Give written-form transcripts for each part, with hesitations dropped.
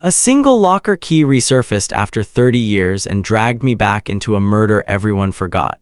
A single locker key resurfaced after 30 years and dragged me back into a murder everyone forgot.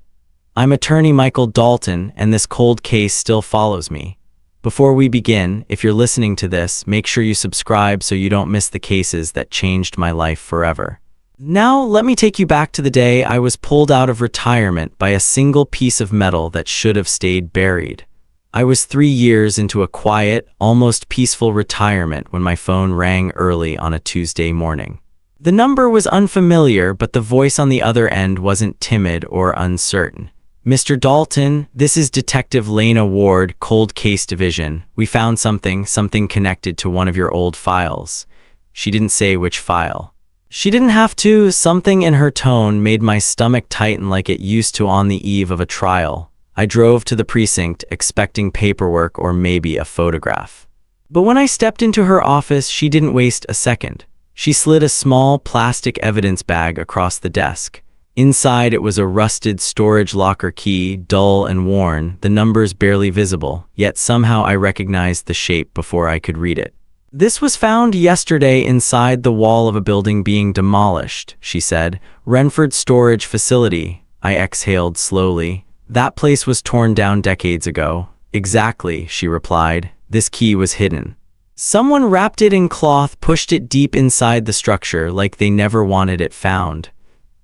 I'm Attorney Michael Dalton, and this cold case still follows me. Before we begin, if you're listening to this, make sure you subscribe so you don't miss the cases that changed my life forever. Now, let me take you back to the day I was pulled out of retirement by a single piece of metal that should have stayed buried. I was 3 years into a quiet, almost peaceful retirement when my phone rang early on a Tuesday morning. The number was unfamiliar, but the voice on the other end wasn't timid or uncertain. "Mr. Dalton, this is Detective Lena Ward, Cold Case Division. We found something connected to one of your old files." She didn't say which file. She didn't have to. Something in her tone made my stomach tighten like it used to on the eve of a trial. I drove to the precinct, expecting paperwork or maybe a photograph. But when I stepped into her office, she didn't waste a second. She slid a small plastic evidence bag across the desk. Inside, it was a rusted storage locker key, dull and worn, the numbers barely visible, yet somehow I recognized the shape before I could read it. "This was found yesterday inside the wall of a building being demolished," she said. "Renford Storage Facility." I exhaled slowly. "That place was torn down decades ago." "Exactly," she replied. "This key was hidden. Someone wrapped it in cloth, pushed it deep inside the structure like they never wanted it found."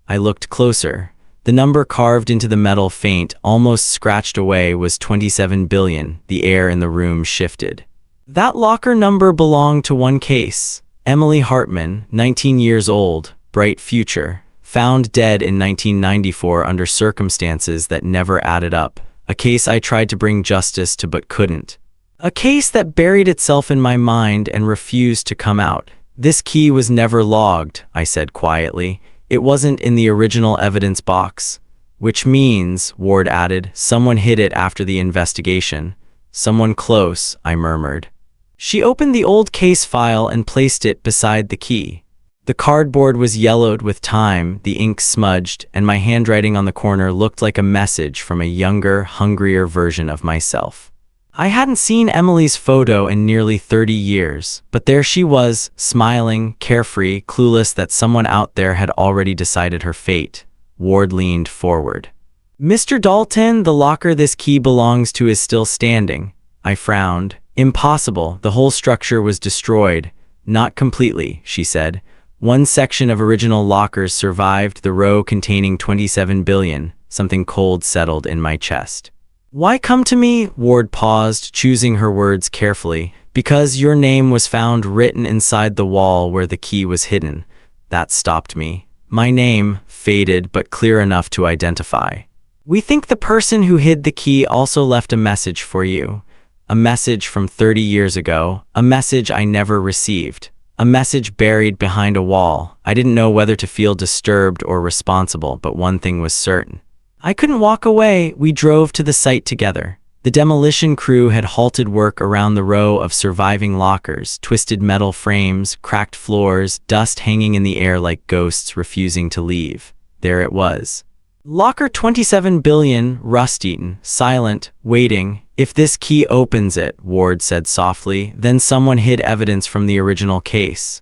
I looked closer. The number carved into the metal, faint, almost scratched away, was 27 billion. The air in the room shifted. That locker number belonged to one case. Emily Hartman, 19 years old, bright future. Found dead in 1994 under circumstances that never added up. A case I tried to bring justice to but couldn't. A case that buried itself in my mind and refused to come out. "This key was never logged," I said quietly. "It wasn't in the original evidence box." "Which means," Ward added, "someone hid it after the investigation." "Someone close," I murmured. She opened the old case file and placed it beside the key. The cardboard was yellowed with time, the ink smudged, and my handwriting on the corner looked like a message from a younger, hungrier version of myself. I hadn't seen Emily's photo in nearly 30 years, but there she was, smiling, carefree, clueless that someone out there had already decided her fate. Ward leaned forward. "Mr. Dalton, the locker this key belongs to is still standing." I frowned. "Impossible, the whole structure was destroyed." "Not completely," she said. "One section of original lockers survived, the row containing 27 billion. Something cold settled in my chest. "Why come to me?" Ward paused, choosing her words carefully. "Because your name was found written inside the wall where the key was hidden." That stopped me. My name, faded but clear enough to identify. "We think the person who hid the key also left a message for you." A message from 30 years ago, a message I never received. A message buried behind a wall. I didn't know whether to feel disturbed or responsible, but one thing was certain. I couldn't walk away. We drove to the site together. The demolition crew had halted work around the row of surviving lockers, twisted metal frames, cracked floors, dust hanging in the air like ghosts refusing to leave. There it was. Locker 27 billion, rust-eaten, silent, waiting. "If this key opens it," Ward said softly, "then someone hid evidence from the original case."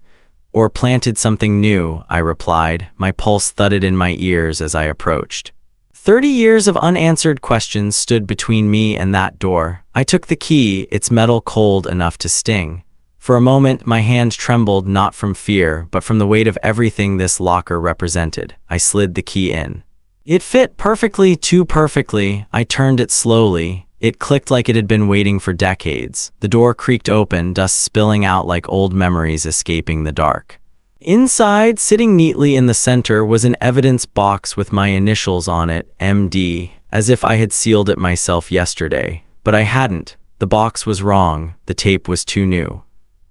"Or planted something new," I replied. My pulse thudded in my ears as I approached. 30 years of unanswered questions stood between me and that door. I took the key, its metal cold enough to sting. For a moment, my hand trembled, not from fear, but from the weight of everything this locker represented. I slid the key in. It fit perfectly, too perfectly. I turned it slowly. It clicked like it had been waiting for decades. The door creaked open, dust spilling out like old memories escaping the dark. Inside, sitting neatly in the center, was an evidence box with my initials on it, MD, as if I had sealed it myself yesterday. But I hadn't. The box was wrong. The tape was too new.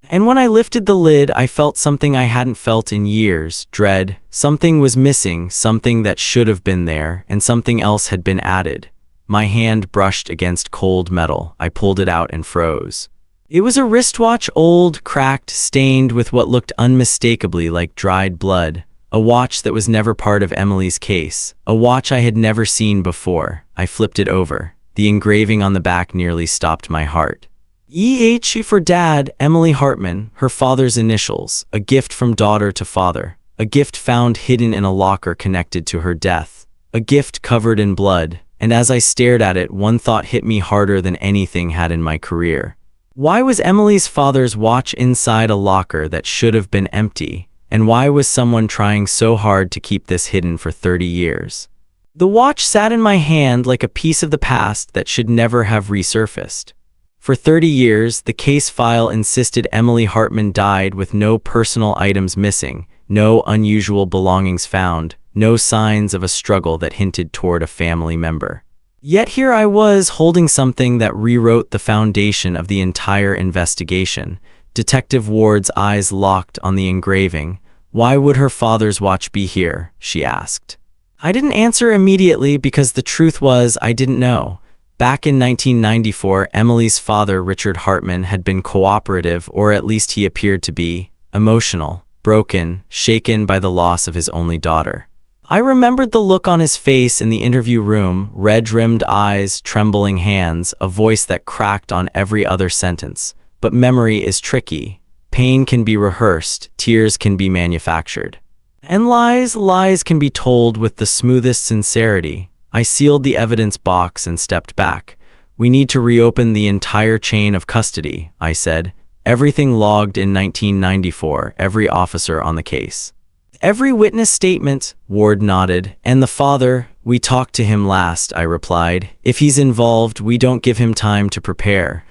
And when I lifted the lid, I felt something I hadn't felt in years, dread. Something was missing, something that should have been there, and something else had been added. My hand brushed against cold metal. I pulled it out and froze. It was a wristwatch, old, cracked, stained with what looked unmistakably like dried blood. A watch that was never part of Emily's case. A watch I had never seen before. I flipped it over. The engraving on the back nearly stopped my heart. EH for Dad, Emily Hartman, her father's initials, a gift from daughter to father, a gift found hidden in a locker connected to her death, a gift covered in blood, and as I stared at it, one thought hit me harder than anything had in my career. Why was Emily's father's watch inside a locker that should have been empty? And why was someone trying so hard to keep this hidden for 30 years? The watch sat in my hand like a piece of the past that should never have resurfaced. For 30 years, the case file insisted Emily Hartman died with no personal items missing, no unusual belongings found, no signs of a struggle that hinted toward a family member. Yet here I was holding something that rewrote the foundation of the entire investigation. Detective Ward's eyes locked on the engraving. "Why would her father's watch be here?" she asked. I didn't answer immediately because the truth was I didn't know. Back in 1994, Emily's father, Richard Hartman, had been cooperative, or at least he appeared to be, emotional, broken, shaken by the loss of his only daughter. I remembered the look on his face in the interview room, red-rimmed eyes, trembling hands, a voice that cracked on every other sentence. But memory is tricky. Pain can be rehearsed, tears can be manufactured. And lies can be told with the smoothest sincerity. I sealed the evidence box and stepped back. "We need to reopen the entire chain of custody," I said. "Everything logged in 1994, every officer on the case. Every witness statement," Ward nodded. "And the father, we talked to him last," I replied. "If he's involved, we don't give him time to prepare."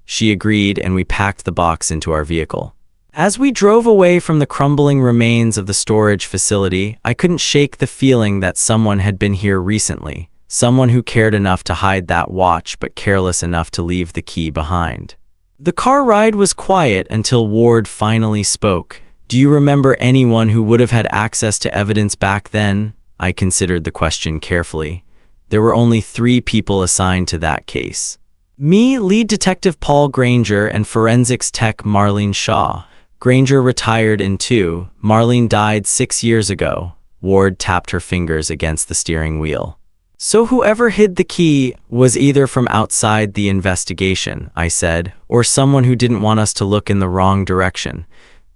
She agreed, and we packed the box into our vehicle. As we drove away from the crumbling remains of the storage facility, I couldn't shake the feeling that someone had been here recently, someone who cared enough to hide that watch but careless enough to leave the key behind. The car ride was quiet until Ward finally spoke. "Do you remember anyone who would have had access to evidence back then?" I considered the question carefully. There were only 3 people assigned to that case. Me, lead detective Paul Granger, and forensics tech Marlene Shaw. Granger retired in 2002. Marlene died 6 years ago. Ward tapped her fingers against the steering wheel. "So whoever hid the key was either from outside the investigation," I said, "or someone who didn't want us to look in the wrong direction.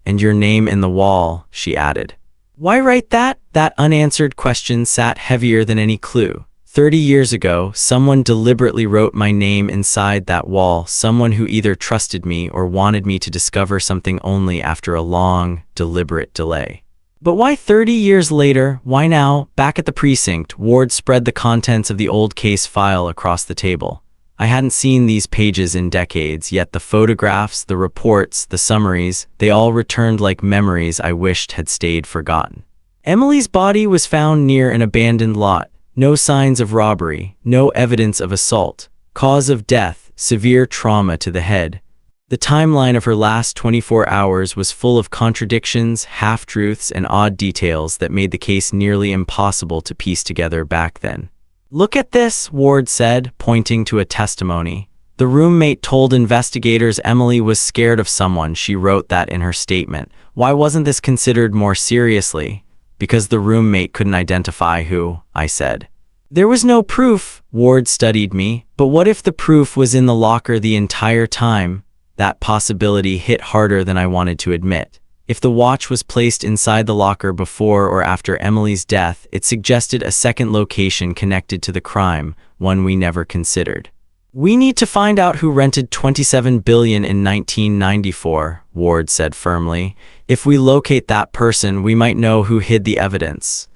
And your name in the wall," she added. Why write that? That unanswered question sat heavier than any clue. 30 years ago, someone deliberately wrote my name inside that wall, someone who either trusted me or wanted me to discover something only after a long, deliberate delay. But why 30 years later? Why now? Back at the precinct, Ward spread the contents of the old case file across the table. I hadn't seen these pages in decades, yet the photographs, the reports, the summaries, they all returned like memories I wished had stayed forgotten. Emily's body was found near an abandoned lot. No signs of robbery, no evidence of assault. Cause of death, severe trauma to the head. The timeline of her last 24 hours was full of contradictions, half-truths, and odd details that made the case nearly impossible to piece together back then. "Look at this," Ward said, pointing to a testimony. The roommate told investigators Emily was scared of someone. She wrote that in her statement. Why wasn't this considered more seriously? Because the roommate couldn't identify who, I said. There was no proof, Ward studied me, but what if the proof was in the locker the entire time? That possibility hit harder than I wanted to admit. If the watch was placed inside the locker before or after Emily's death, it suggested a second location connected to the crime, one we never considered. "We need to find out who rented $27 billion in 1994, Ward said firmly. "If we locate that person, we might know who hid the evidence."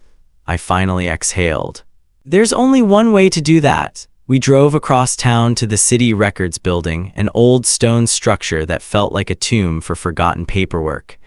I finally exhaled. "There's only one way to do that." We drove across town to the City Records Building, an old stone structure that felt like a tomb for forgotten paperwork.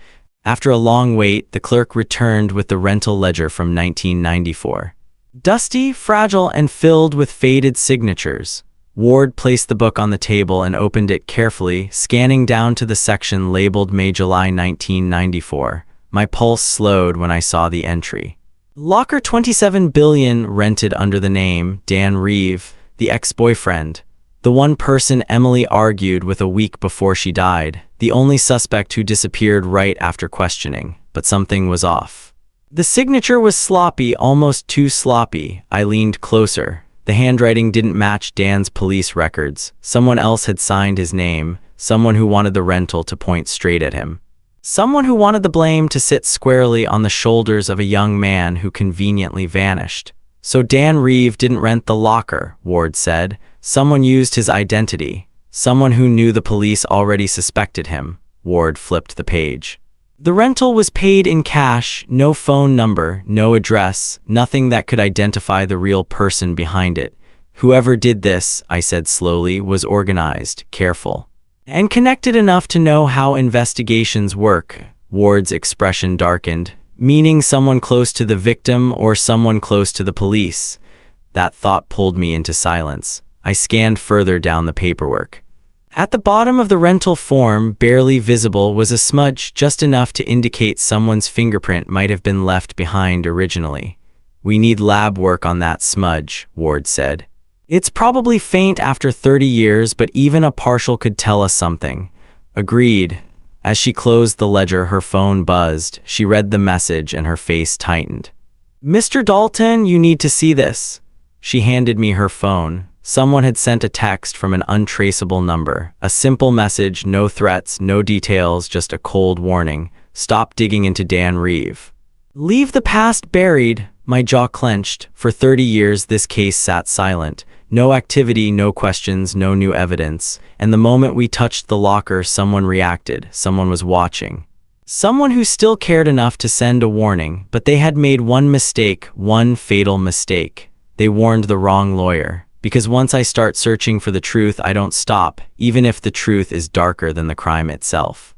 After a long wait, the clerk returned with the rental ledger from 1994. Dusty, fragile, and filled with faded signatures. Ward placed the book on the table and opened it carefully, scanning down to the section labeled May-July 1994. My pulse slowed when I saw the entry. Locker 27 billion rented under the name Dan Reeve, the ex-boyfriend. The one person Emily argued with a week before she died. The only suspect who disappeared right after questioning. But something was off. The signature was sloppy, almost too sloppy. I leaned closer. The handwriting didn't match Dan's police records. Someone else had signed his name. someone who wanted the rental to point straight at him. Someone who wanted the blame to sit squarely on the shoulders of a young man who conveniently vanished. So Dan Reeve didn't rent the locker, Ward said. Someone used his identity. Someone who knew the police already suspected him. Ward flipped the page. The rental was paid in cash, no phone number, no address, nothing that could identify the real person behind it. Whoever did this, I said slowly, was organized, careful, and connected enough to know how investigations work. Ward's expression darkened, meaning someone close to the victim or someone close to the police. That thought pulled me into silence. I scanned further down the paperwork. At the bottom of the rental form, barely visible, was a smudge just enough to indicate someone's fingerprint might have been left behind originally. "We need lab work on that smudge," Ward said. "It's probably faint after 30 years, but even a partial could tell us something." Agreed. As she closed the ledger, her phone buzzed. She read the message and her face tightened. "Mr. Dalton, you need to see this." She handed me her phone. Someone had sent a text from an untraceable number. A simple message, no threats, no details, just a cold warning. "Stop digging into Dan Reeve. Leave the past buried." My jaw clenched. For 30 years, this case sat silent. No activity, no questions, no new evidence. And the moment we touched the locker, someone reacted. Someone was watching. Someone who still cared enough to send a warning, but they had made one mistake, one fatal mistake. They warned the wrong lawyer. Because once I start searching for the truth, I don't stop, even if the truth is darker than the crime itself.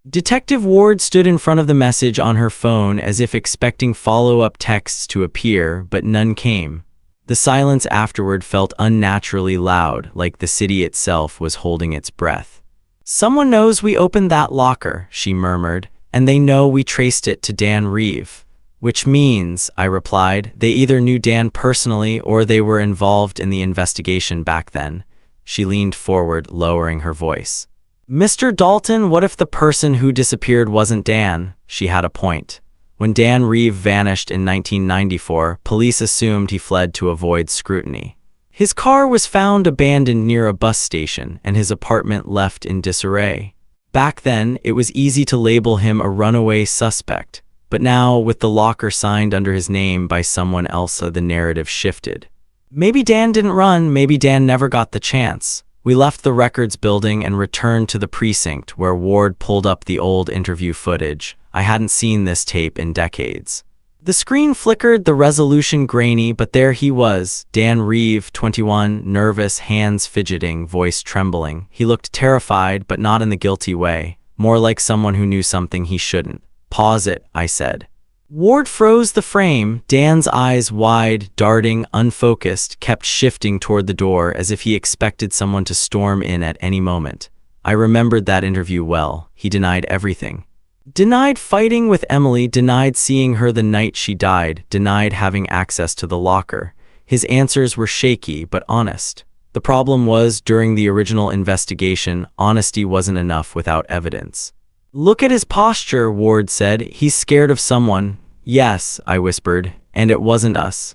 Detective Ward stood in front of the message on her phone as if expecting follow-up texts to appear, but none came. The silence afterward felt unnaturally loud, like the city itself was holding its breath. "Someone knows we opened that locker," she murmured, "and they know we traced it to Dan Reeve." "Which means," I replied, "they either knew Dan personally or they were involved in the investigation back then." She leaned forward, lowering her voice. "Mr. Dalton, what if the person who disappeared wasn't Dan?" She had a point. When Dan Reeve vanished in 1994, police assumed he fled to avoid scrutiny. His car was found abandoned near a bus station and his apartment left in disarray. Back then, it was easy to label him a runaway suspect. But now, with the locker signed under his name by someone else, the narrative shifted. Maybe Dan didn't run, maybe Dan never got the chance. We left the records building and returned to the precinct where Ward pulled up the old interview footage. I hadn't seen this tape in decades. The screen flickered, the resolution grainy, but there he was, Dan Reeve, 21, nervous, hands fidgeting, voice trembling. He looked terrified, but not in the guilty way, more like someone who knew something he shouldn't. "Pause it," I said. Ward froze the frame. Dan's eyes, wide, darting, unfocused, kept shifting toward the door as if he expected someone to storm in at any moment. I remembered that interview well. He denied everything. Denied fighting with Emily, denied seeing her the night she died, denied having access to the locker. His answers were shaky but honest. The problem was, during the original investigation, honesty wasn't enough without evidence. "Look at his posture," Ward said. "He's scared of someone." "Yes," I whispered, "and it wasn't us."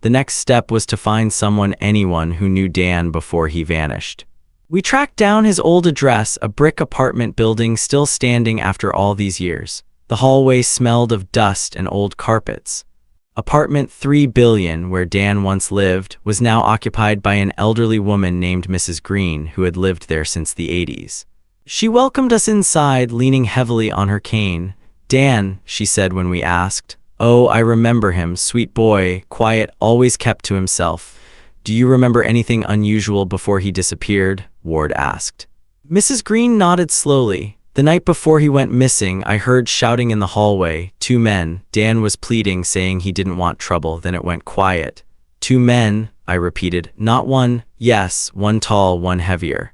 The next step was to find anyone who knew Dan before he vanished. We tracked down his old address, a brick apartment building still standing after all these years. The hallway smelled of dust and old carpets. Apartment 3 billion, where Dan once lived, was now occupied by an elderly woman named Mrs. Green, who had lived there since the 80s. She welcomed us inside, leaning heavily on her cane. "Dan," she said when we asked. "Oh, I remember him, sweet boy, quiet, always kept to himself." "Do you remember anything unusual before he disappeared?" Ward asked. Mrs. Green nodded slowly. "The night before he went missing, I heard shouting in the hallway. 2 men. Dan was pleading, saying he didn't want trouble. Then it went quiet." "2 men," I repeated. "Not one." "Yes, one tall, one heavier.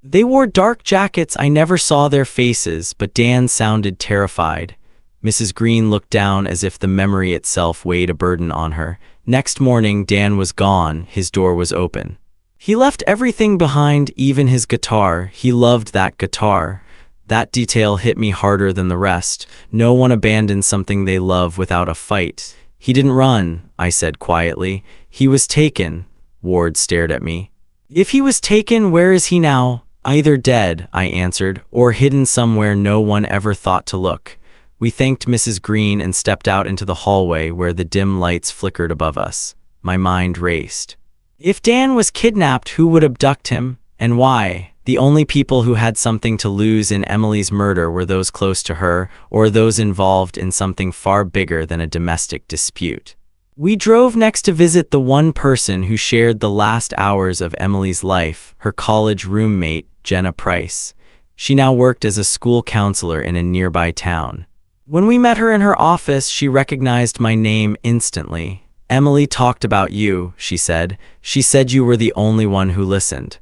They wore dark jackets. I never saw their faces, but Dan sounded terrified." Mrs. Green looked down as if the memory itself weighed a burden on her. "Next morning, Dan was gone. His door was open. He left everything behind, even his guitar. He loved that guitar." That detail hit me harder than the rest. No one abandons something they love without a fight. "He didn't run," I said quietly. "He was taken." Ward stared at me. "If he was taken, where is he now?" Either dead, I answered, or hidden somewhere no one ever thought to look. We thanked Mrs. Green and stepped out into the hallway where the dim lights flickered above us. My mind raced. If Dan was kidnapped, who would abduct him, and why? The only people who had something to lose in Emily's murder were those close to her, or those involved in something far bigger than a domestic dispute. We drove next to visit the one person who shared the last hours of Emily's life, her college roommate, Jenna Price. She now worked as a school counselor in a nearby town. When we met her in her office, she recognized my name instantly. "Emily talked about you," she said. "She said you were the only one who listened."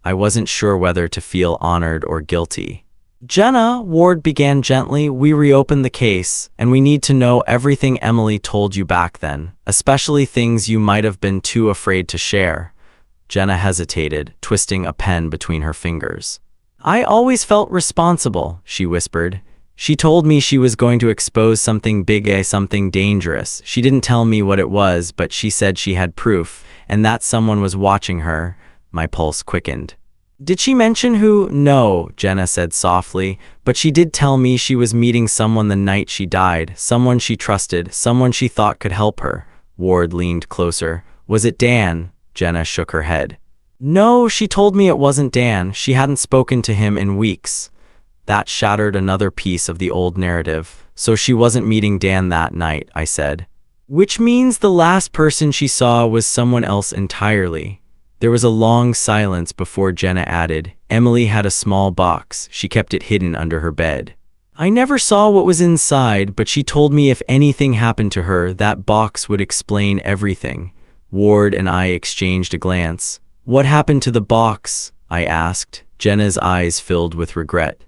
I wasn't sure whether to feel honored or guilty. "Jenna," Ward began gently, "we reopened the case, and we need to know everything Emily told you back then, especially things you might have been too afraid to share." Jenna hesitated, twisting a pen between her fingers. "I always felt responsible," she whispered. "She told me she was going to expose something big, something dangerous. She didn't tell me what it was, but she said she had proof, and that someone was watching her." My pulse quickened. "Did she mention who?" "No," Jenna said softly, "but she did tell me she was meeting someone the night she died, someone she trusted, someone she thought could help her." Ward leaned closer. "Was it Dan?" Jenna shook her head. "No, she told me it wasn't Dan. She hadn't spoken to him in weeks." That shattered another piece of the old narrative. "So she wasn't meeting Dan that night," I said. "Which means the last person she saw was someone else entirely." There was a long silence before Jenna added, "Emily had a small box. She kept it hidden under her bed. I never saw what was inside, but she told me if anything happened to her, that box would explain everything." Ward and I exchanged a glance. "What happened to the box?" I asked. Jenna's eyes filled with regret.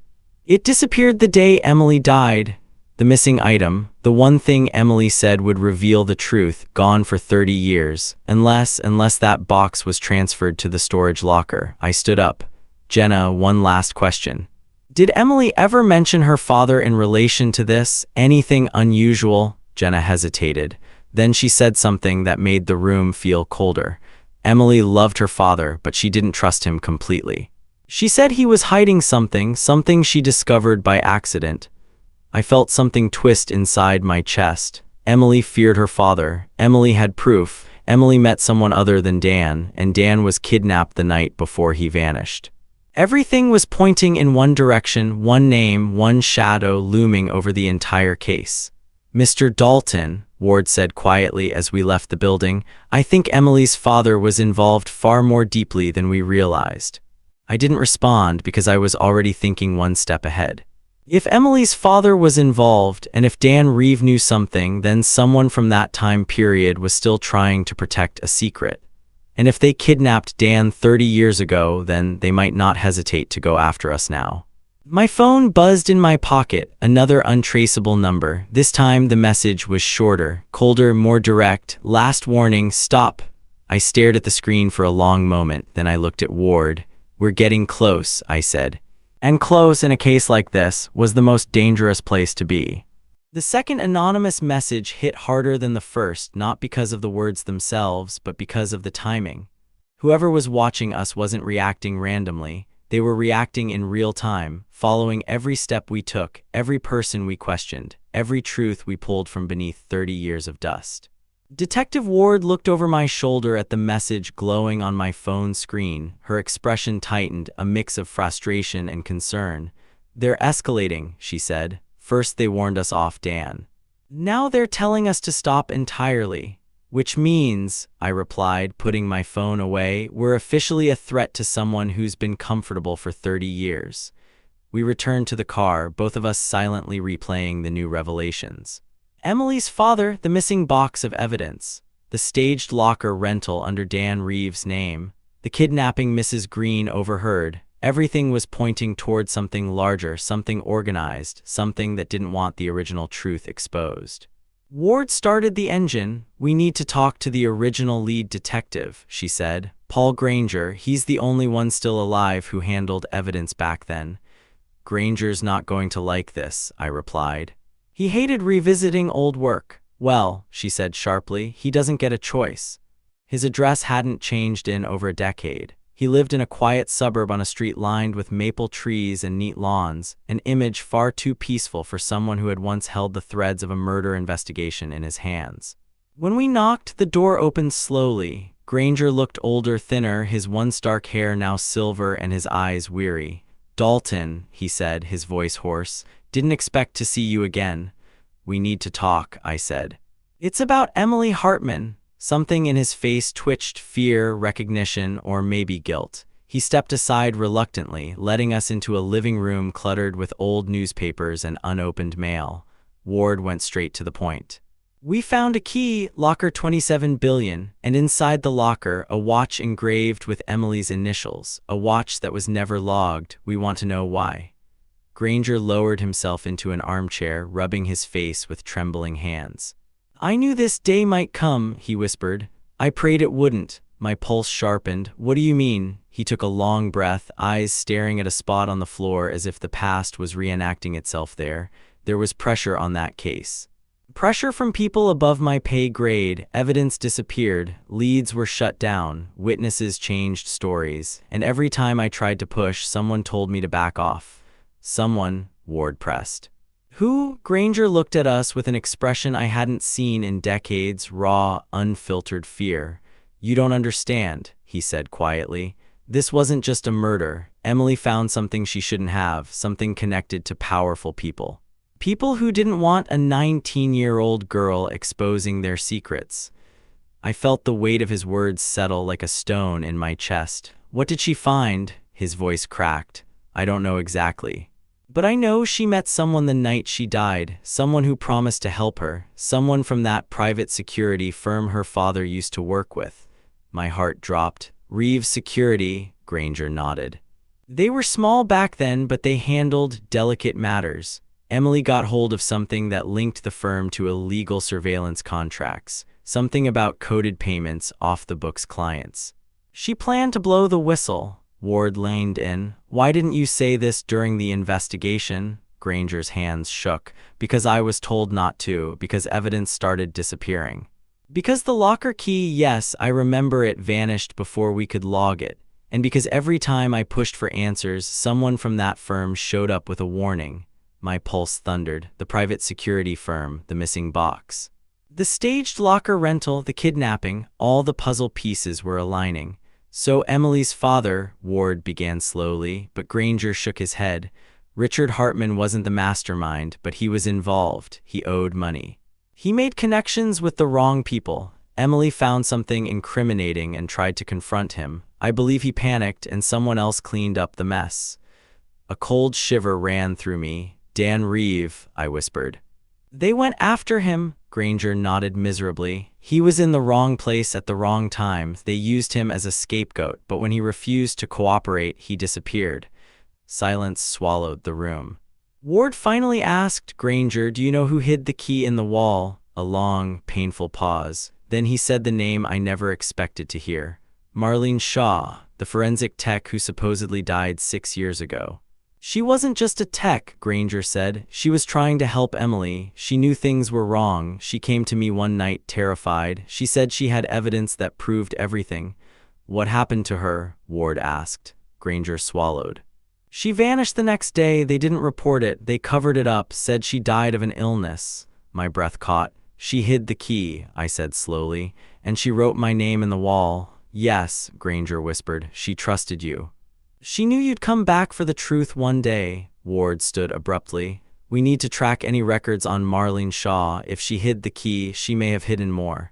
"It disappeared the day Emily died. The missing item, the one thing Emily said would reveal the truth, gone for 30 years, unless that box was transferred to the storage locker." I stood up. "Jenna, one last question. Did Emily ever mention her father in relation to this? Anything unusual?" Jenna hesitated. Then she said something that made the room feel colder. "Emily loved her father, but she didn't trust him completely. She said he was hiding something she discovered by accident." I felt something twist inside my chest. Emily feared her father. Emily had proof. Emily met someone other than Dan, and Dan was kidnapped the night before he vanished. Everything was pointing in one direction, one name, one shadow looming over the entire case. "Mr. Dalton," Ward said quietly as we left the building, "I think Emily's father was involved far more deeply than we realized." I didn't respond because I was already thinking one step ahead. If Emily's father was involved, and if Dan Reeve knew something, then someone from that time period was still trying to protect a secret. And if they kidnapped Dan 30 years ago, then they might not hesitate to go after us now. My phone buzzed in my pocket, another untraceable number. This time the message was shorter, colder, more direct. "Last warning, stop." I stared at the screen for a long moment, then I looked at Ward. "We're getting close," I said. And close in a case like this was the most dangerous place to be. The second anonymous message hit harder than the first, not because of the words themselves, but because of the timing. Whoever was watching us wasn't reacting randomly. They were reacting in real time, following every step we took, every person we questioned, every truth we pulled from beneath 30 years of dust. Detective Ward looked over my shoulder at the message glowing on my phone screen. Her expression tightened, a mix of frustration and concern. "They're escalating," she said. "First they warned us off Dan. Now they're telling us to stop entirely." "Which means," I replied, putting my phone away, "we're officially a threat to someone who's been comfortable for 30 years. We returned to the car, both of us silently replaying the new revelations. Emily's father, the missing box of evidence, the staged locker rental under Dan Reeve's name, the kidnapping Mrs. Green overheard. Everything was pointing toward something larger, something organized, something that didn't want the original truth exposed. Ward started the engine. "We need to talk to the original lead detective," she said. "Paul Granger, he's the only one still alive who handled evidence back then." "Granger's not going to like this," I replied. "He hated revisiting old work." "Well," she said sharply, "he doesn't get a choice. His address hadn't changed in over a decade. He lived in a quiet suburb on a street lined with maple trees and neat lawns, an image far too peaceful for someone who had once held the threads of a murder investigation in his hands. When we knocked, the door opened slowly. Granger looked older, thinner, his once dark hair now silver and his eyes weary. "Dalton," he said, his voice hoarse, "didn't expect to see you again." "We need to talk," I said. "It's about Emily Hartman." Something in his face twitched, fear, recognition, or maybe guilt. He stepped aside reluctantly, letting us into a living room cluttered with old newspapers and unopened mail. Ward went straight to the point. "We found a key, locker 27 billion, and inside the locker, a watch engraved with Emily's initials, a watch that was never logged. We want to know why." Granger lowered himself into an armchair, rubbing his face with trembling hands. "I knew this day might come," he whispered. "I prayed it wouldn't." My pulse sharpened. "What do you mean?" He took a long breath, eyes staring at a spot on the floor as if the past was reenacting itself there. There was pressure on that case. Pressure from people above my pay grade. Evidence disappeared, leads were shut down, witnesses changed stories, and every time I tried to push, someone told me to back off. "Someone," Ward pressed. "Who?" Granger looked at us with an expression I hadn't seen in decades, raw, unfiltered fear. "You don't understand," he said quietly. "This wasn't just a murder. Emily found something she shouldn't have, something connected to powerful people. People who didn't want a 19-year-old girl exposing their secrets." I felt the weight of his words settle like a stone in my chest. "What did she find?" His voice cracked. "I don't know exactly. But I know she met someone the night she died, someone who promised to help her, someone from that private security firm her father used to work with." My heart dropped. "Reeves Security," Granger nodded. "They were small back then, but they handled delicate matters. Emily got hold of something that linked the firm to illegal surveillance contracts, something about coded payments off the books clients. She planned to blow the whistle." Ward leaned in. "Why didn't you say this during the investigation?" Granger's hands shook. "Because I was told not to, because evidence started disappearing. Because the locker key, yes, I remember it, vanished before we could log it. And because every time I pushed for answers, someone from that firm showed up with a warning." My pulse thundered. The private security firm, the missing box. The staged locker rental, the kidnapping, all the puzzle pieces were aligning. "So Emily's father," Ward began slowly, but Granger shook his head. "Richard Hartman wasn't the mastermind, but he was involved. He owed money. He made connections with the wrong people. Emily found something incriminating and tried to confront him. I believe he panicked and someone else cleaned up the mess." A cold shiver ran through me. "Dan Reeve," I whispered. "They went after him," Granger nodded miserably. "He was in the wrong place at the wrong time. They used him as a scapegoat, but when he refused to cooperate, he disappeared." Silence swallowed the room. Ward finally asked, "Granger, do you know who hid the key in the wall?" A long, painful pause. Then he said the name I never expected to hear. "Marlene Shaw, the forensic tech who supposedly died 6 years ago." "She wasn't just a tech," Granger said. "She was trying to help Emily. She knew things were wrong. She came to me one night, terrified. She said she had evidence that proved everything." "What happened to her?" Ward asked. Granger swallowed. "She vanished the next day. They didn't report it. They covered it up, said she died of an illness." My breath caught. "She hid the key," I said slowly, "and she wrote my name in the wall." "Yes," Granger whispered. "She trusted you. She knew you'd come back for the truth one day." Ward stood abruptly. "We need to track any records on Marlene Shaw. If she hid the key, she may have hidden more."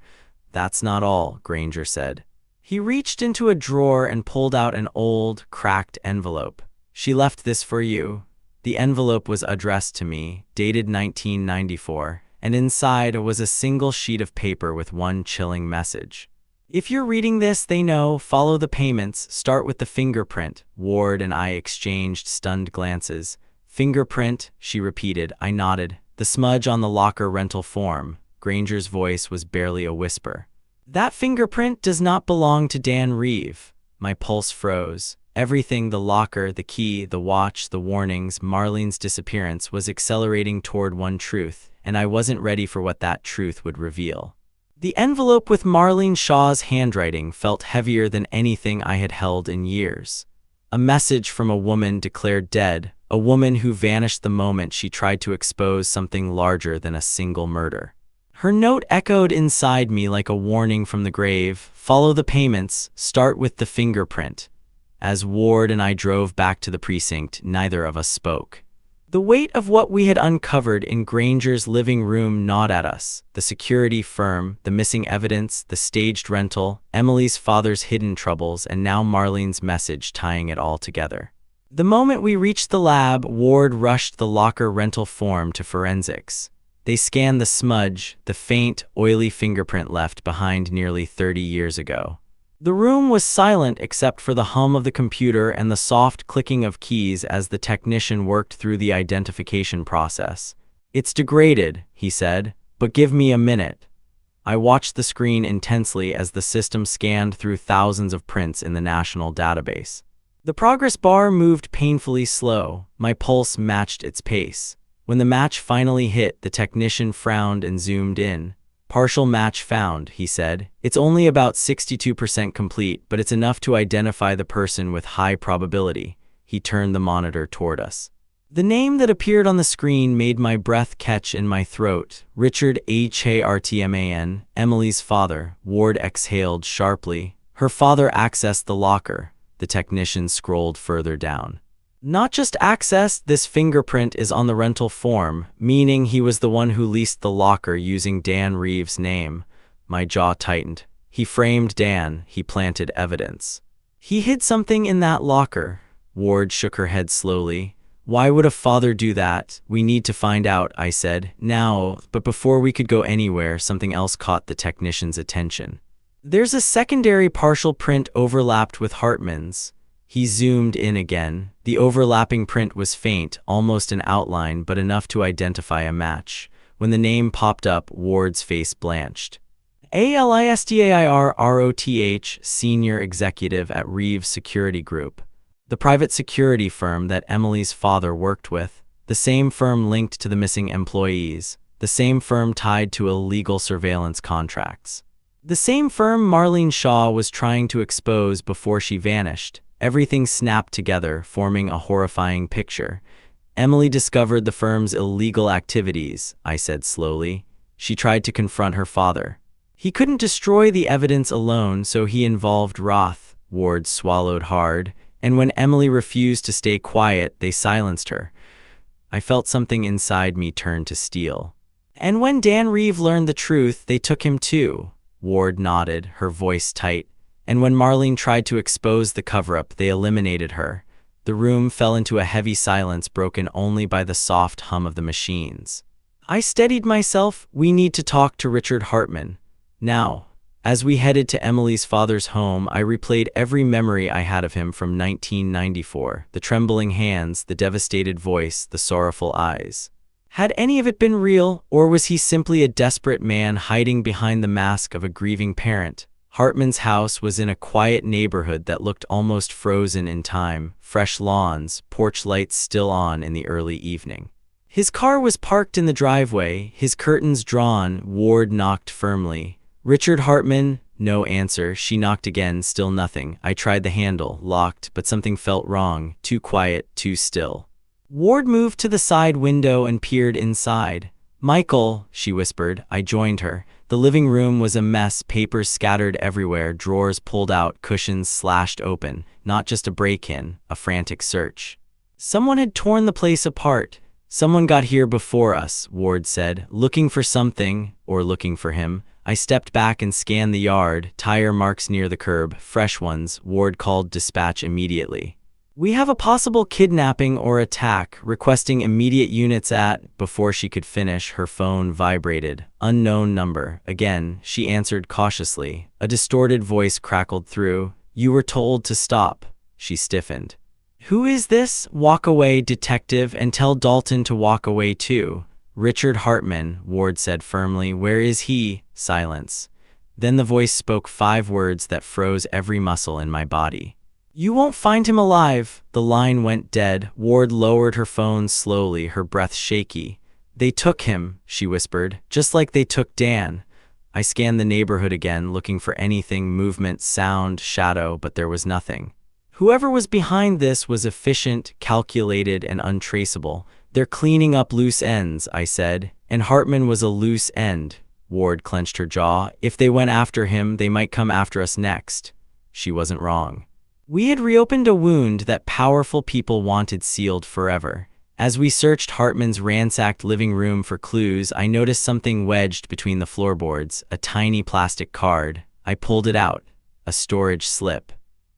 "That's not all," Granger said. He reached into a drawer and pulled out an old, cracked envelope. "She left this for you." The envelope was addressed to me, dated 1994, and inside was a single sheet of paper with one chilling message. "If you're reading this, they know. Follow the payments. Start with the fingerprint." Ward and I exchanged stunned glances. "Fingerprint," she repeated. I nodded. "The smudge on the locker rental form." Granger's voice was barely a whisper. "That fingerprint does not belong to Dan Reeve." My pulse froze. Everything, the locker, the key, the watch, the warnings, Marlene's disappearance, was accelerating toward one truth, and I wasn't ready for what that truth would reveal. The envelope with Marlene Shaw's handwriting felt heavier than anything I had held in years. A message from a woman declared dead, a woman who vanished the moment she tried to expose something larger than a single murder. Her note echoed inside me like a warning from the grave: follow the payments, start with the fingerprint. As Ward and I drove back to the precinct, neither of us spoke. The weight of what we had uncovered in Granger's living room gnawed at us: the security firm, the missing evidence, the staged rental, Emily's father's hidden troubles, and now Marlene's message tying it all together. The moment we reached the lab, Ward rushed the locker rental form to forensics. They scanned the smudge, the faint, oily fingerprint left behind nearly 30 years ago. The room was silent except for the hum of the computer and the soft clicking of keys as the technician worked through the identification process. "It's degraded," he said, "but give me a minute." I watched the screen intensely as the system scanned through thousands of prints in the national database. The progress bar moved painfully slow. My pulse matched its pace. When the match finally hit, the technician frowned and zoomed in. "Partial match found," he said. "It's only about 62% complete, but it's enough to identify the person with high probability." He turned the monitor toward us. The name that appeared on the screen made my breath catch in my throat. Richard Hartman, Emily's father. Ward exhaled sharply. "Her father accessed the locker." The technician scrolled further down. "Not just accessed, this fingerprint is on the rental form, meaning he was the one who leased the locker using Dan Reeves' name." My jaw tightened. He framed Dan, he planted evidence. "He hid something in that locker." Ward shook her head slowly. "Why would a father do that? We need to find out," I said. "Now." But before we could go anywhere, something else caught the technician's attention. "There's a secondary partial print overlapped with Hartman's." He zoomed in again. The overlapping print was faint, almost an outline, but enough to identify a match. When the name popped up, Ward's face blanched. "Alistair, senior executive at Reeves Security Group, the private security firm that Emily's father worked with, the same firm linked to the missing employees, the same firm tied to illegal surveillance contracts, the same firm Marlene Shaw was trying to expose before she vanished." Everything snapped together, forming a horrifying picture. "Emily discovered the firm's illegal activities," I said slowly. "She tried to confront her father. He couldn't destroy the evidence alone, so he involved Roth." Ward swallowed hard. "And when Emily refused to stay quiet, they silenced her." I felt something inside me turn to steel. "And when Dan Reeve learned the truth, they took him too." Ward nodded, her voice tight. "And when Marlene tried to expose the cover-up, they eliminated her." The room fell into a heavy silence broken only by the soft hum of the machines. I steadied myself. "We need to talk to Richard Hartman. Now." As we headed to Emily's father's home, I replayed every memory I had of him from 1994. The trembling hands, the devastated voice, the sorrowful eyes. Had any of it been real, or was he simply a desperate man hiding behind the mask of a grieving parent? Hartman's house was in a quiet neighborhood that looked almost frozen in time, fresh lawns, porch lights still on in the early evening. His car was parked in the driveway, his curtains drawn. Ward knocked firmly. "Richard Hartman?" No answer. She knocked again, still nothing. I tried the handle, locked, but something felt wrong, too quiet, too still. Ward moved to the side window and peered inside. "Michael," she whispered. I joined her. The living room was a mess, papers scattered everywhere, drawers pulled out, cushions slashed open. Not just a break-in, a frantic search. Someone had torn the place apart. "Someone got here before us," Ward said. "Looking for something, or looking for him." I stepped back and scanned the yard, tire marks near the curb, fresh ones. Ward called dispatch immediately. "We have a possible kidnapping or attack, requesting immediate units at..." Before she could finish, her phone vibrated. "Unknown number." Again, she answered cautiously. A distorted voice crackled through. "You were told to stop." She stiffened. "Who is this?" "Walk away, detective, and tell Dalton to walk away too." "Richard Hartman," Ward said firmly. "Where is he?" Silence. Then the voice spoke 5 words that froze every muscle in my body. "You won't find him alive." The line went dead. Ward lowered her phone slowly, her breath shaky. "They took him," she whispered, "just like they took Dan." I scanned the neighborhood again, looking for anything, movement, sound, shadow, but there was nothing. Whoever was behind this was efficient, calculated, and untraceable. They're cleaning up loose ends, I said. And Hartman was a loose end. Ward clenched her jaw. If they went after him, they might come after us next. She wasn't wrong. We had reopened a wound that powerful people wanted sealed forever. As we searched Hartman's ransacked living room for clues, I noticed something wedged between the floorboards, a tiny plastic card. I pulled it out. A storage slip.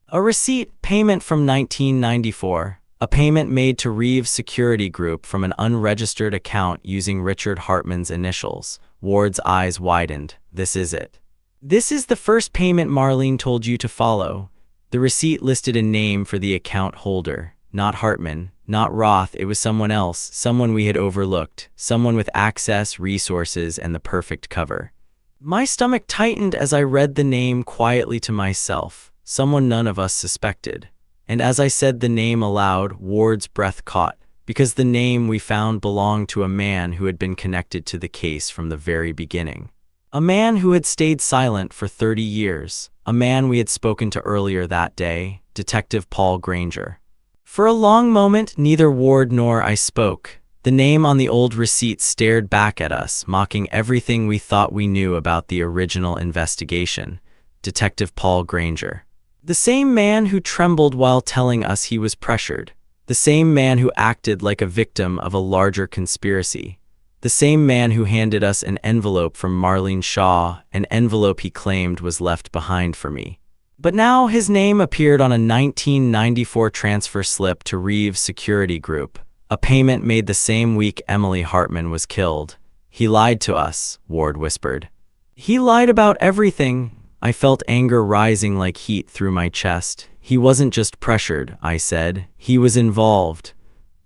A receipt, payment from 1994. A payment made to Reeves Security Group from an unregistered account using Richard Hartman's initials. Ward's eyes widened. This is it. This is the first payment Marlene told you to follow. The receipt listed a name for the account holder. Not Hartman, not Roth, it was someone else, someone we had overlooked, someone with access, resources, and the perfect cover. My stomach tightened as I read the name quietly to myself, someone none of us suspected. And as I said the name aloud, Ward's breath caught, because the name we found belonged to a man who had been connected to the case from the very beginning. A man who had stayed silent for 30 years, a man we had spoken to earlier that day, Detective Paul Granger. For a long moment, neither Ward nor I spoke. The name on the old receipt stared back at us, mocking everything we thought we knew about the original investigation. Detective Paul Granger. The same man who trembled while telling us he was pressured. The same man who acted like a victim of a larger conspiracy. The same man who handed us an envelope from Marlene Shaw, an envelope he claimed was left behind for me. But now his name appeared on a 1994 transfer slip to Reeves Security Group, a payment made the same week Emily Hartman was killed. He lied to us, Ward whispered. He lied about everything. I felt anger rising like heat through my chest. He wasn't just pressured, I said. He was involved.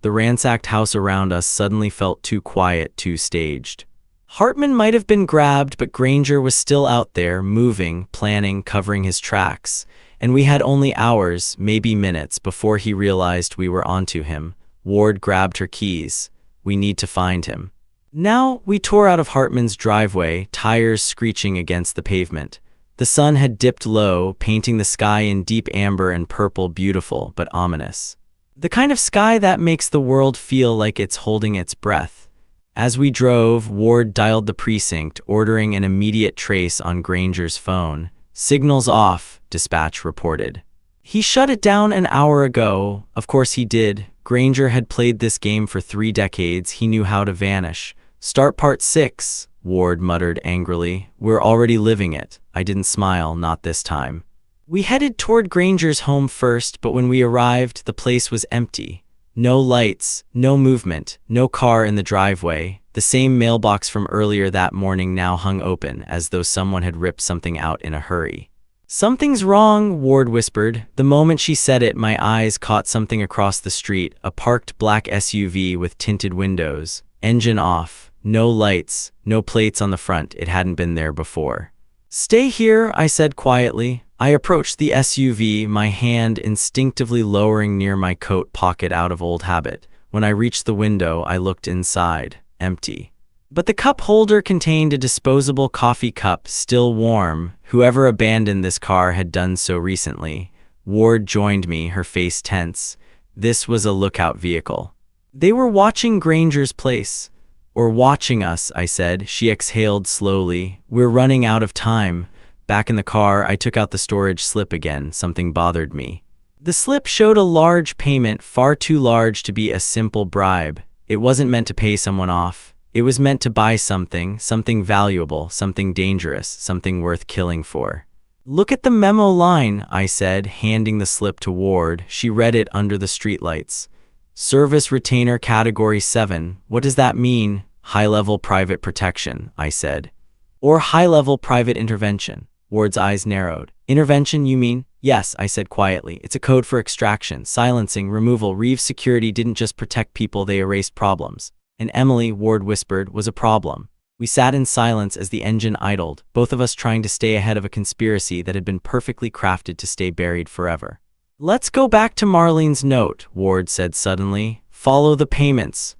The ransacked house around us suddenly felt too quiet, too staged. Hartman might have been grabbed, but Granger was still out there, moving, planning, covering his tracks. And we had only hours, maybe minutes, before he realized we were onto him. Ward grabbed her keys. We need to find him. Now, we tore out of Hartman's driveway, tires screeching against the pavement. The sun had dipped low, painting the sky in deep amber and purple, beautiful but ominous. The kind of sky that makes the world feel like it's holding its breath. As we drove, Ward dialed the precinct, ordering an immediate trace on Granger's phone. Signals off, dispatch reported. He shut it down an hour ago. Of course he did. Granger had played this game for 3 decades. He knew how to vanish. Start part 6, Ward muttered angrily. We're already living it. I didn't smile, not this time. We headed toward Granger's home first, but when we arrived, the place was empty. No lights, no movement, no car in the driveway. The same mailbox from earlier that morning now hung open, as though someone had ripped something out in a hurry. Something's wrong, Ward whispered. The moment she said it, my eyes caught something across the street, a parked black SUV with tinted windows. Engine off. No lights, no plates on the front. It hadn't been there before. Stay here, I said quietly. I approached the SUV, my hand instinctively lowering near my coat pocket out of old habit. When I reached the window, I looked inside. Empty. But the cup holder contained a disposable coffee cup, still warm. Whoever abandoned this car had done so recently. Ward joined me, her face tense. This was a lookout vehicle. They were watching Granger's place. Or watching us, I said. She exhaled slowly. We're running out of time. Back in the car, I took out the storage slip again. Something bothered me. The slip showed a large payment, far too large to be a simple bribe. It wasn't meant to pay someone off. It was meant to buy something, something valuable, something dangerous, something worth killing for. Look at the memo line, I said, handing the slip to Ward. She read it under the streetlights. Service Retainer Category 7. What does that mean? High-level private protection, I said. Or high-level private intervention. Ward's eyes narrowed. Intervention, you mean? Yes, I said quietly. It's a code for extraction, silencing, removal. Reeves Security didn't just protect people, they erased problems. And Emily, Ward whispered, was a problem. We sat in silence as the engine idled, both of us trying to stay ahead of a conspiracy that had been perfectly crafted to stay buried forever. Let's go back to Marlene's note, Ward said suddenly. Follow the payments.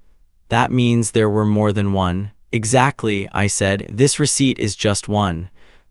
That means there were more than one. Exactly, I said. This receipt is just one.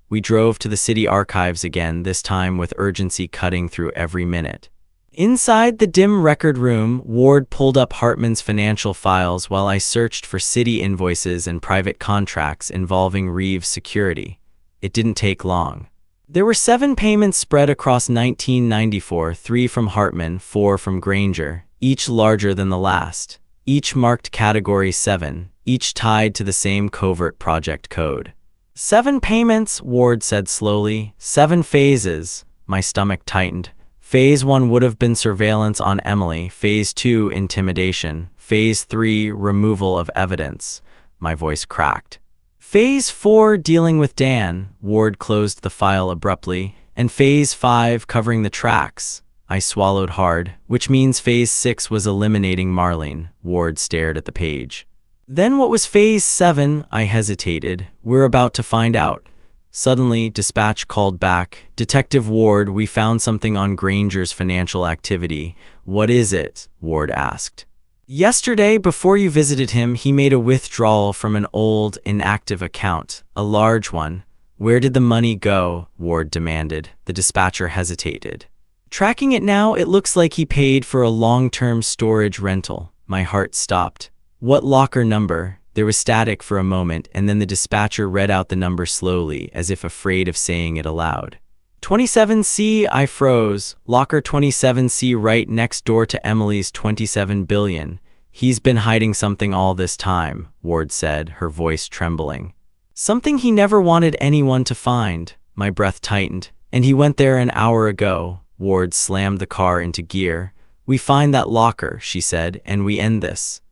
We drove to the city archives again, this time with urgency cutting through every minute. Inside the dim record room, Ward pulled up Hartman's financial files while I searched for city invoices and private contracts involving Reeves Security. It didn't take long. There were 7 payments spread across 1994, 3 from Hartman, 4 from Granger, each larger than the last, each marked Category 7, each tied to the same covert project code. 7 payments, Ward said slowly. 7 phases. My stomach tightened. Phase 1 would have been surveillance on Emily. Phase 2, intimidation. Phase 3, removal of evidence. My voice cracked. Phase 4, dealing with Dan. Ward closed the file abruptly. And Phase 5, covering the tracks. I swallowed hard, which means Phase 6 was eliminating Marlene. Ward stared at the page. Then what was Phase 7? I hesitated. We're about to find out. Suddenly, dispatch called back. Detective Ward, we found something on Granger's financial activity. What is it? Ward asked. Yesterday, before you visited him, he made a withdrawal from an old, inactive account. A large one. Where did the money go? Ward demanded. The dispatcher hesitated. Tracking it now, it looks like he paid for a long-term storage rental. My heart stopped. What locker number? There was static for a moment, and then the dispatcher read out the number slowly, as if afraid of saying it aloud. 27C, I froze. Locker 27C, right next door to Emily's 27 billion. He's been hiding something all this time, Ward said, her voice trembling. Something he never wanted anyone to find. My breath tightened. And he went there an hour ago. Ward slammed the car into gear. We find that locker, she said, and we end this.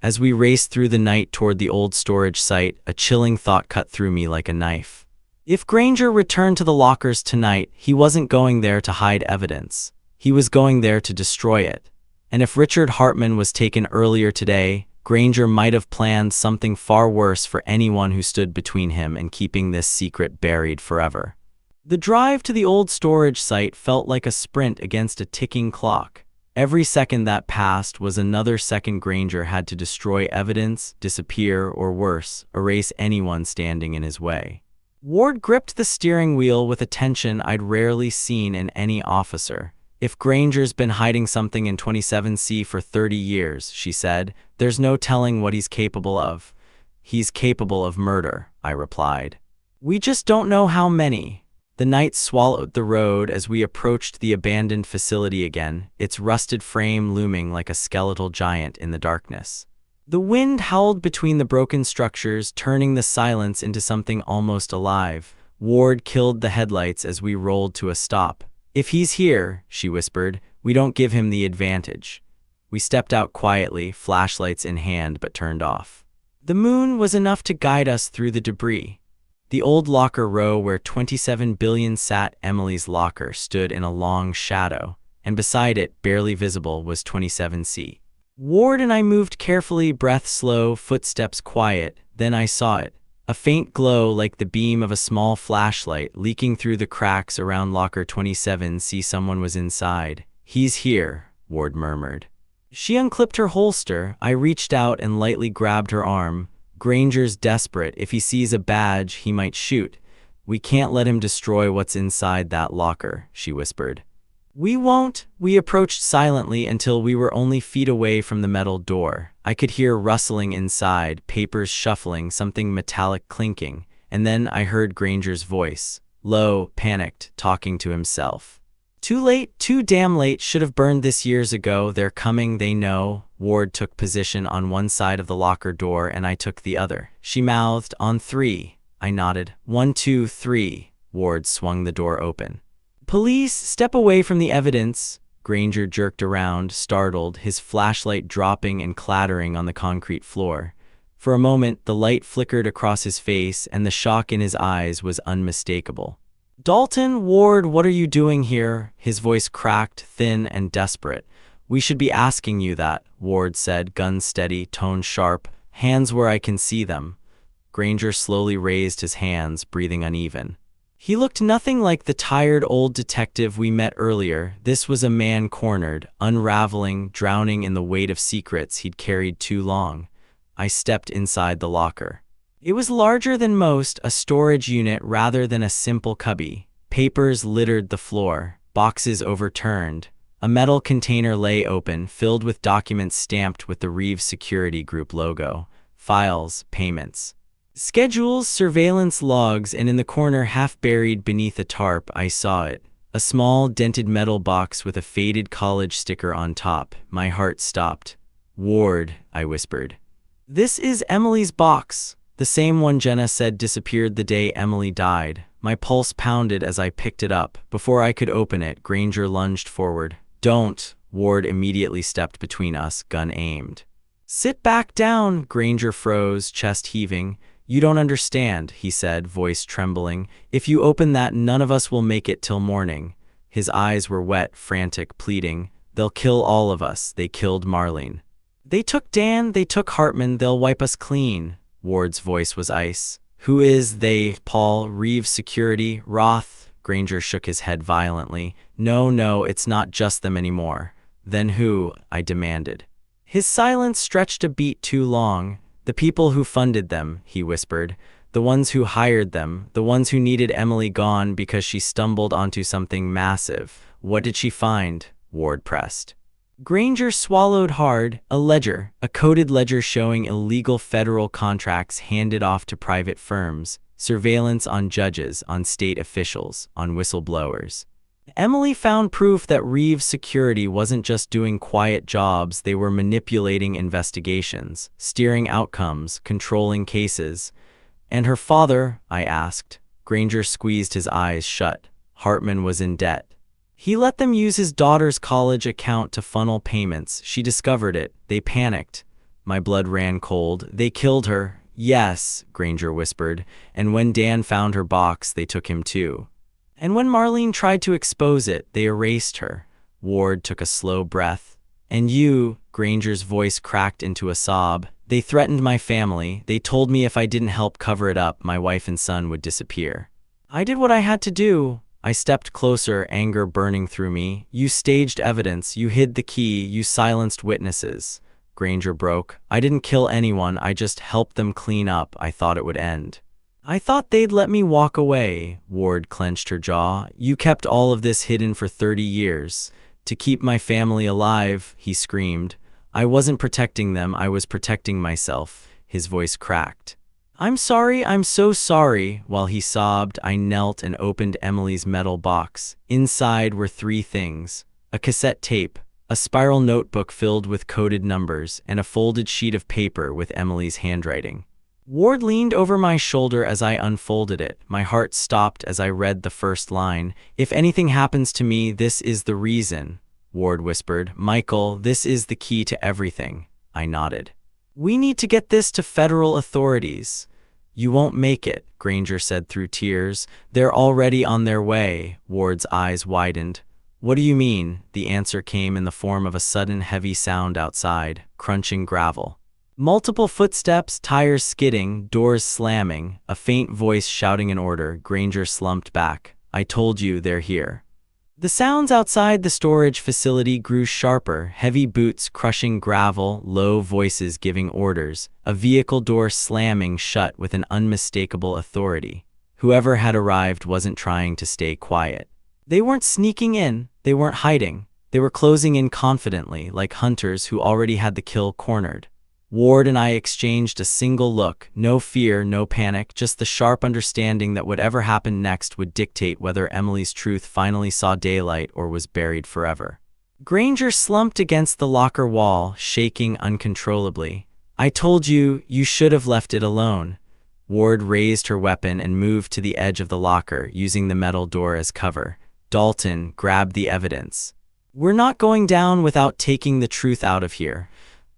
As we raced through the night toward the old storage site, a chilling thought cut through me like a knife. If Granger returned to the lockers tonight, he wasn't going there to hide evidence. He was going there to destroy it. And if Richard Hartman was taken earlier today, Granger might have planned something far worse for anyone who stood between him and keeping this secret buried forever. The drive to the old storage site felt like a sprint against a ticking clock. Every second that passed was another second Granger had to destroy evidence, disappear, or worse, erase anyone standing in his way. Ward gripped the steering wheel with a tension I'd rarely seen in any officer. If Granger's been hiding something in 27C for 30 years, she said, there's no telling what he's capable of. He's capable of murder, I replied. We just don't know how many. The night swallowed the road as we approached the abandoned facility again, its rusted frame looming like a skeletal giant in the darkness. The wind howled between the broken structures, turning the silence into something almost alive. Ward killed the headlights as we rolled to a stop. If he's here, she whispered, we don't give him the advantage. We stepped out quietly, flashlights in hand, but turned off. The moon was enough to guide us through the debris. The old locker row where 27 billion sat, Emily's locker, stood in a long shadow, and beside it, barely visible, was 27C. Ward and I moved carefully, breath slow, footsteps quiet. Then I saw it, a faint glow like the beam of a small flashlight leaking through the cracks around locker 27C. Someone was inside. He's here, Ward murmured. She unclipped her holster. I reached out and lightly grabbed her arm. Granger's desperate. If he sees a badge, he might shoot. We can't let him destroy what's inside that locker, she whispered. We won't. We approached silently until we were only feet away from the metal door. I could hear rustling inside, papers shuffling, something metallic clinking, and then I heard Granger's voice, low, panicked, talking to himself. Too late, too damn late, should have burned this years ago. They're coming, they know. Ward took position on one side of the locker door and I took the other. She mouthed, on 3. I nodded. 1, 2, 3. Ward swung the door open. Police, step away from the evidence. Granger jerked around, startled, his flashlight dropping and clattering on the concrete floor. For a moment, the light flickered across his face and the shock in his eyes was unmistakable. Dalton, Ward, what are you doing here? His voice cracked, thin and desperate. We should be asking you that, Ward said, gun steady, tone sharp, hands where I can see them. Granger slowly raised his hands, breathing uneven. He looked nothing like the tired old detective we met earlier. This was a man cornered, unraveling, drowning in the weight of secrets he'd carried too long. I stepped inside the locker. It was larger than most, a storage unit rather than a simple cubby. Papers littered the floor, boxes overturned. A metal container lay open, filled with documents stamped with the Reeves Security Group logo. Files, payments, schedules, surveillance logs, and in the corner, half buried beneath a tarp, I saw it. A small, dented metal box with a faded college sticker on top. My heart stopped. "Ward," I whispered. "This is Emily's box." The same one Jenna said disappeared the day Emily died. My pulse pounded as I picked it up. Before I could open it, Granger lunged forward. "Don't." Ward immediately stepped between us, gun aimed. "Sit back down." Granger froze, chest heaving. "You don't understand," he said, voice trembling. "If you open that, none of us will make it till morning." His eyes were wet, frantic, pleading. "They'll kill all of us. They killed Marlene. They took Dan, they took Hartman, they'll wipe us clean." Ward's voice was ice. "Who is they?" "Paul, Reeves Security, Roth." Granger shook his head violently. No, it's not just them anymore." "Then who?" I demanded. His silence stretched a beat too long. "The people who funded them," he whispered. "The ones who hired them, the ones who needed Emily gone because she stumbled onto something massive." "What did she find?" Ward pressed. Granger swallowed hard. "A ledger, a coded ledger showing illegal federal contracts handed off to private firms, surveillance on judges, on state officials, on whistleblowers." Emily found proof that Reeves Security wasn't just doing quiet jobs, they were manipulating investigations, steering outcomes, controlling cases. "And her father?" I asked. Granger squeezed his eyes shut. "Hartman was in debt. He let them use his daughter's college account to funnel payments. She discovered it. They panicked." My blood ran cold. "They killed her." "Yes," Granger whispered. "And when Dan found her box, they took him too. And when Marlene tried to expose it, they erased her." Ward took a slow breath. "And you," Granger's voice cracked into a sob. "They threatened my family. They told me if I didn't help cover it up, my wife and son would disappear. I did what I had to do." I stepped closer, anger burning through me. "You staged evidence, you hid the key, you silenced witnesses." Granger broke. "I didn't kill anyone, I just helped them clean up. I thought it would end. I thought they'd let me walk away." Ward clenched her jaw. "You kept all of this hidden for 30 years. To keep my family alive," he screamed. "I wasn't protecting them, I was protecting myself." His voice cracked. "I'm sorry, I'm so sorry." While he sobbed, I knelt and opened Emily's metal box. Inside were 3 things: a cassette tape, a spiral notebook filled with coded numbers, and a folded sheet of paper with Emily's handwriting. Ward leaned over my shoulder as I unfolded it. My heart stopped as I read the first line. "If anything happens to me, this is the reason," Ward whispered. "Michael, this is the key to everything." I nodded. "We need to get this to federal authorities." "You won't make it," Granger said through tears. "They're already on their way." Ward's eyes widened. "What do you mean?" The answer came in the form of a sudden heavy sound outside, crunching gravel. Multiple footsteps, tires skidding, doors slamming, a faint voice shouting an order. Granger slumped back. "I told you, they're here." The sounds outside the storage facility grew sharper, heavy boots crushing gravel, low voices giving orders, a vehicle door slamming shut with an unmistakable authority. Whoever had arrived wasn't trying to stay quiet. They weren't sneaking in, they weren't hiding. They were closing in confidently, like hunters who already had the kill cornered. Ward and I exchanged a single look, no fear, no panic, just the sharp understanding that whatever happened next would dictate whether Emily's truth finally saw daylight or was buried forever. Granger slumped against the locker wall, shaking uncontrollably. "I told you, you should have left it alone." Ward raised her weapon and moved to the edge of the locker, using the metal door as cover. "Dalton, grab the evidence. We're not going down without taking the truth out of here."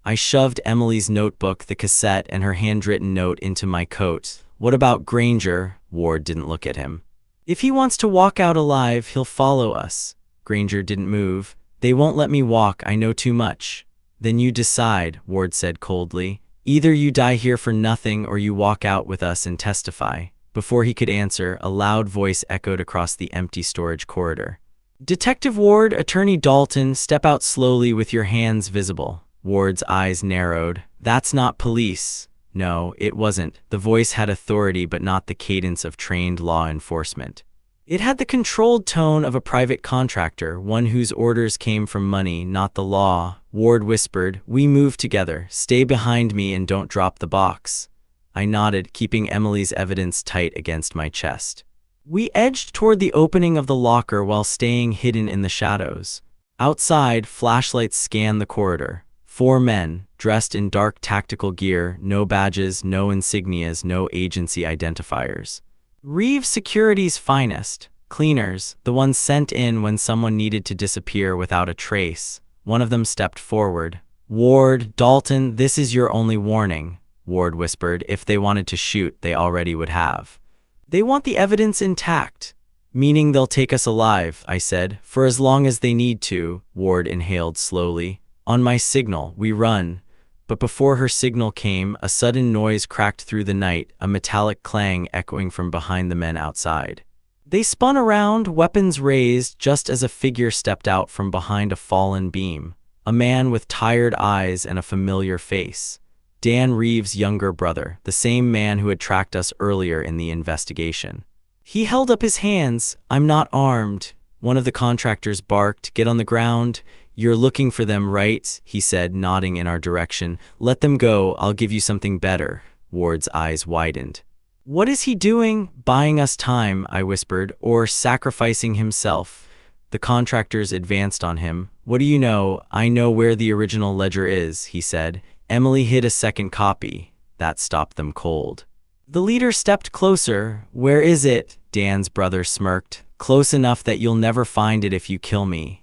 I shoved Emily's notebook, the cassette, and her handwritten note into my coat. "What about Granger?" Ward didn't look at him. "If he wants to walk out alive, he'll follow us." Granger didn't move. "They won't let me walk, I know too much." "Then you decide," Ward said coldly. "Either you die here for nothing or you walk out with us and testify." Before he could answer, a loud voice echoed across the empty storage corridor. "Detective Ward, Attorney Dalton, step out slowly with your hands visible." Ward's eyes narrowed. "That's not police." No, it wasn't. The voice had authority but not the cadence of trained law enforcement. It had the controlled tone of a private contractor, one whose orders came from money, not the law. Ward whispered, "We move together. Stay behind me and don't drop the box." I nodded, keeping Emily's evidence tight against my chest. We edged toward the opening of the locker while staying hidden in the shadows. Outside, flashlights scanned the corridor. 4 men, dressed in dark tactical gear, no badges, no insignias, no agency identifiers. Reeve Security's finest, cleaners, the ones sent in when someone needed to disappear without a trace. One of them stepped forward. "Ward, Dalton, this is your only warning," Ward whispered. "If they wanted to shoot, they already would have. They want the evidence intact." "Meaning they'll take us alive," I said. "For as long as they need to," Ward inhaled slowly. "On my signal, we run." But before her signal came, a sudden noise cracked through the night, a metallic clang echoing from behind the men outside. They spun around, weapons raised, just as a figure stepped out from behind a fallen beam. A man with tired eyes and a familiar face. Dan Reeves' younger brother, the same man who had tracked us earlier in the investigation. He held up his hands. "I'm not armed." One of the contractors barked, "Get on the ground." "You're looking for them, right?" he said, nodding in our direction. "Let them go, I'll give you something better." Ward's eyes widened. "What is he doing?" "Buying us time," I whispered, "or sacrificing himself." The contractors advanced on him. "What do you know?" "I know where the original ledger is," he said. "Emily hid a second copy." That stopped them cold. The leader stepped closer. "Where is it?" Dan's brother smirked. "Close enough that you'll never find it if you kill me."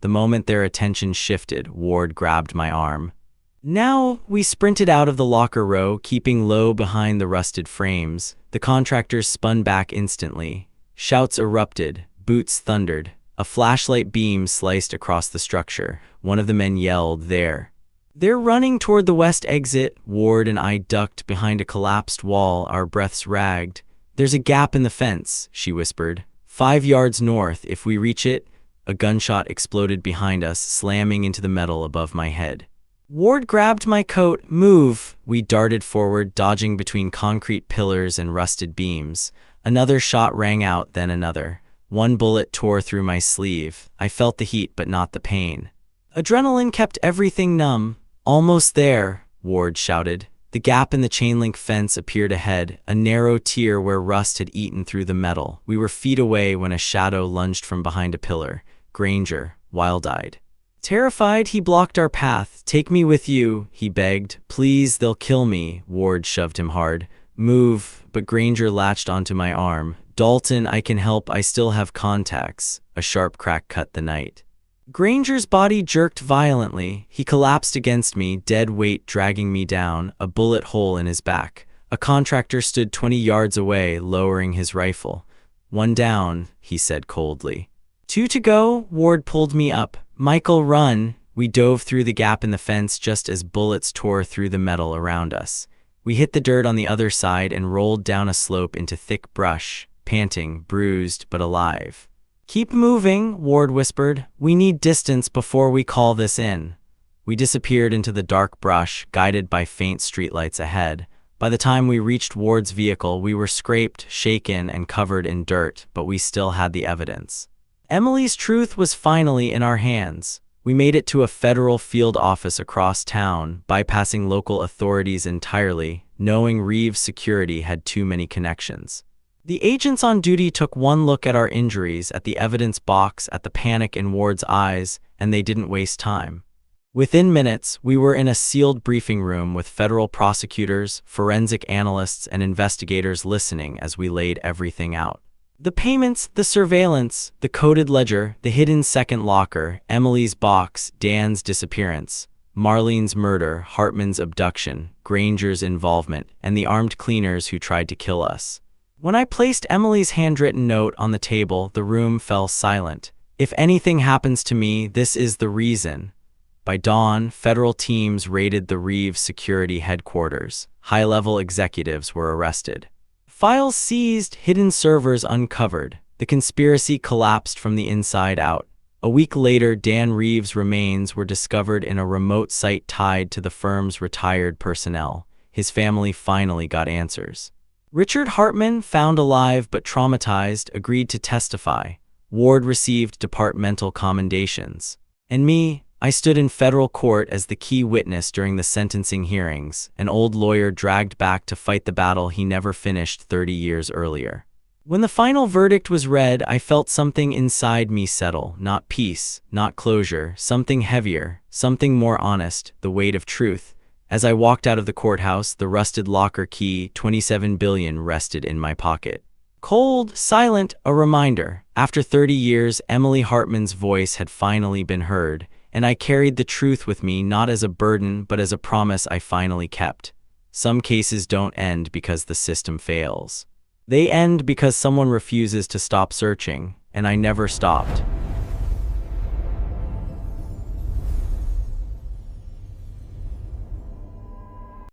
The moment their attention shifted, Ward grabbed my arm. Now, we sprinted out of the locker row, keeping low behind the rusted frames. The contractors spun back instantly. Shouts erupted. Boots thundered. A flashlight beam sliced across the structure. One of the men yelled, "There." "They're running toward the west exit." Ward and I ducked behind a collapsed wall, our breaths ragged. "There's a gap in the fence," she whispered. 5 yards north, if we reach it." A gunshot exploded behind us, slamming into the metal above my head. Ward grabbed my coat. "Move." We darted forward, dodging between concrete pillars and rusted beams. Another shot rang out, then another. One bullet tore through my sleeve. I felt the heat, but not the pain. Adrenaline kept everything numb. "Almost there," Ward shouted. The gap in the chain-link fence appeared ahead, a narrow tier where rust had eaten through the metal. We were feet away when a shadow lunged from behind a pillar. Granger, wild-eyed. Terrified, he blocked our path. "Take me with you," he begged. "Please, they'll kill me." Ward shoved him hard. "Move," but Granger latched onto my arm. "Dalton, I can help. I still have contacts." A sharp crack cut the night. Granger's body jerked violently. He collapsed against me, dead weight dragging me down, a bullet hole in his back. A contractor stood 20 yards away, lowering his rifle. "One down," he said coldly. 2 to go. Ward pulled me up. "Michael, run." We dove through the gap in the fence just as bullets tore through the metal around us. We hit the dirt on the other side and rolled down a slope into thick brush, panting, bruised, but alive. "Keep moving," Ward whispered. "We need distance before we call this in." We disappeared into the dark brush, guided by faint streetlights ahead. By the time we reached Ward's vehicle, we were scraped, shaken, and covered in dirt, but we still had the evidence. Emily's truth was finally in our hands. We made it to a federal field office across town, bypassing local authorities entirely, knowing Reeves Security had too many connections. The agents on duty took one look at our injuries, at the evidence box, at the panic in Ward's eyes, and they didn't waste time. Within minutes, we were in a sealed briefing room with federal prosecutors, forensic analysts, and investigators listening as we laid everything out. The payments, the surveillance, the coded ledger, the hidden second locker, Emily's box, Dan's disappearance, Marlene's murder, Hartman's abduction, Granger's involvement, and the armed cleaners who tried to kill us. When I placed Emily's handwritten note on the table, the room fell silent. "If anything happens to me, this is the reason." By dawn, federal teams raided the Reeves Security headquarters. High-level executives were arrested. Files seized, hidden servers uncovered. The conspiracy collapsed from the inside out. A week later, Dan Reeves' remains were discovered in a remote site tied to the firm's retired personnel. his family finally got answers. Richard Hartman, found alive but traumatized, agreed to testify. Ward received departmental commendations. And me, I stood in federal court as the key witness during the sentencing hearings, an old lawyer dragged back to fight the battle he never finished 30 years earlier. When the final verdict was read, I felt something inside me settle, not peace, not closure, something heavier, something more honest, the weight of truth. As I walked out of the courthouse, the rusted locker key, $27 billion, rested in my pocket. Cold, silent, a reminder. After 30 years, Emily Hartman's voice had finally been heard, and I carried the truth with me not as a burden but as a promise I finally kept. Some cases don't end because the system fails. They end because someone refuses to stop searching, and I never stopped.